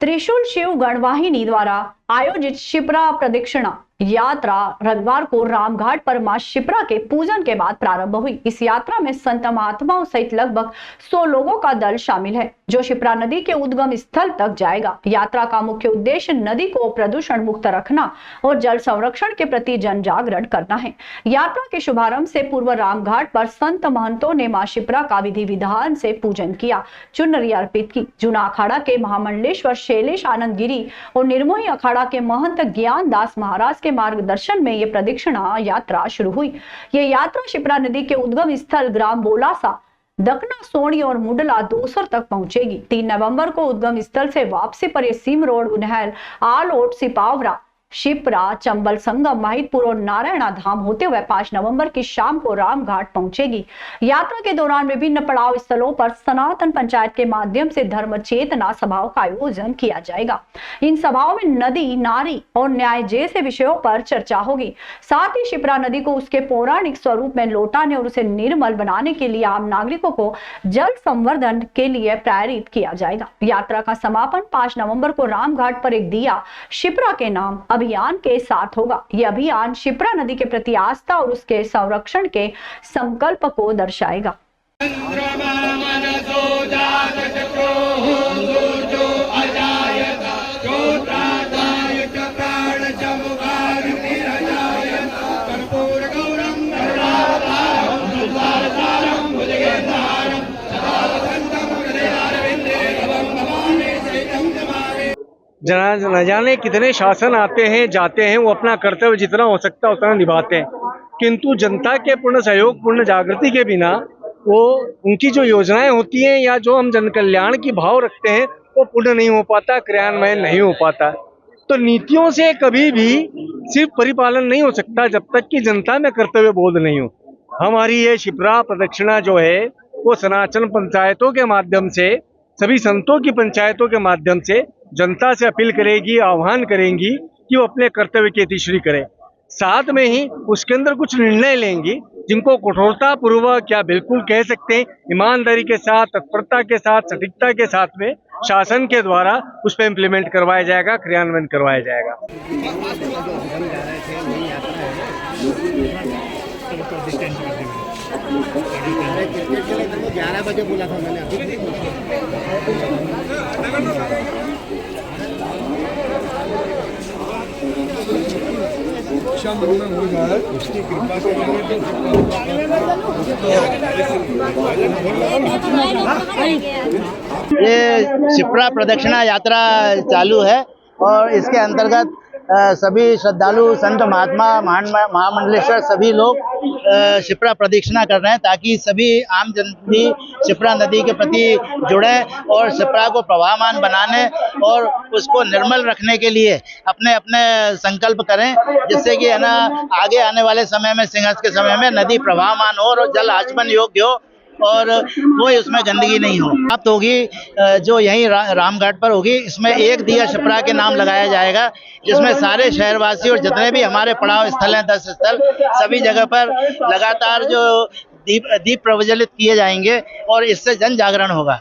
त्रिशूल शिव गणवाहिनी द्वारा आयोजित शिप्रा प्रदक्षिणा यात्रा रविवार को रामघाट पर मां शिप्रा के पूजन के बाद प्रारंभ हुई। इस यात्रा में संत महात्माओं सहित लगभग 100 लोगों का दल शामिल है, जो शिप्रा नदी के उद्गम स्थल तक जाएगा। यात्रा का मुख्य उद्देश्य नदी को प्रदूषण मुक्त रखना और जल संरक्षण के प्रति जन जागरण करना है। यात्रा के शुभारंभ से पूर्व रामघाट पर संत महंतों ने मां शिप्रा का विधि विधान से पूजन किया, चुनरी अर्पित की। जूना अखाड़ा के महामंडलेश्वर शैलेश आनंद गिरी और निर्मोही अखाड़ा के महंत ज्ञान दास महाराज के मार्गदर्शन में ये प्रदक्षिणा यात्रा शुरू हुई। ये यात्रा शिप्रा नदी के उद्गम स्थल ग्राम बोलासा, दकना, सोनी और मुडला दोसर तक पहुंचेगी। 3 नवंबर को उद्गम स्थल से वापसी पर यह सीम रोड, उन्हेल, आलोट, सिपावरा, शिप्रा, चंबल, संगम, माहितपुर और नारायणा धाम होते हुए 5 नवंबर की शाम को रामघाट पहुंचेगी। यात्रा के दौरान विभिन्न पड़ाव स्थलों पर सनातन पंचायत के माध्यम से धर्म चेतना सभाओं का आयोजन किया जाएगा। इन सभाओं में नदी, नारी और न्याय जैसे विषयों पर चर्चा होगी। साथ ही शिप्रा नदी को उसके पौराणिक स्वरूप में लौटाने और उसे निर्मल बनाने के लिए आम नागरिकों को जल संवर्धन के लिए प्रेरित किया जाएगा। यात्रा का समापन 5 नवंबर को रामघाट पर एक दिया शिप्रा के नाम अभियान के साथ होगा। यह अभियान शिप्रा नदी के प्रति आस्था और उसके संरक्षण के संकल्प को दर्शाएगा। न जाने कितने शासन आते हैं जाते हैं, वो अपना कर्तव्य जितना हो सकता है उतना निभाते हैं, किंतु जनता के पूर्ण सहयोग, पूर्ण जागृति के बिना वो उनकी जो योजनाएं होती हैं या जो हम जन कल्याण की भाव रखते हैं वो पूर्ण नहीं हो पाता, क्रियान्वयन नहीं हो पाता। तो नीतियों से कभी भी सिर्फ परिपालन नहीं हो सकता जब तक कि जनता में कर्तव्य बोध नहीं हो। हमारी ये शिप्रा प्रदक्षिणा जो है वो सनातन पंचायतों के माध्यम से, सभी संतों की पंचायतों के माध्यम से जनता से अपील करेगी, आह्वान करेंगी कि वो अपने कर्तव्य की अतिश्री करें। साथ में ही उसके अंदर कुछ निर्णय लेंगी जिनको कठोरता पूर्वक या बिल्कुल कह सकते हैं ईमानदारी के साथ, तत्परता के साथ, सटीकता के साथ में शासन के द्वारा उस पर इम्प्लीमेंट करवाया जाएगा, क्रियान्वयन करवाया जाएगा। बोला था मैंने उसकी कृपा से ये शिप्रा प्रदक्षिणा यात्रा चालू है और इसके अंतर्गत सभी श्रद्धालु, संत महात्मा, महामंडलेश्वर सभी लोग शिप्रा प्रदक्षिणा कर रहे हैं ताकि सभी आम जन भी शिप्रा नदी के प्रति जुड़े और शिप्रा को प्रवाहमान बनाने और उसको निर्मल रखने के लिए अपने अपने संकल्प करें, जिससे कि है ना आगे आने वाले समय में, संघर्ष के समय में नदी प्रवाहमान हो और जल आचमन योग्य हो और कोई उसमें गंदगी नहीं हो। प्राप्त होगी जो यहीं रामघाट पर होगी। इसमें एक दिया शिप्रा के नाम लगाया जाएगा, जिसमें सारे शहरवासी और जितने भी हमारे पड़ाव स्थल हैं, 10 स्थल, सभी जगह पर लगातार जो दीप प्रज्वलित किए जाएंगे और इससे जन जागरण होगा।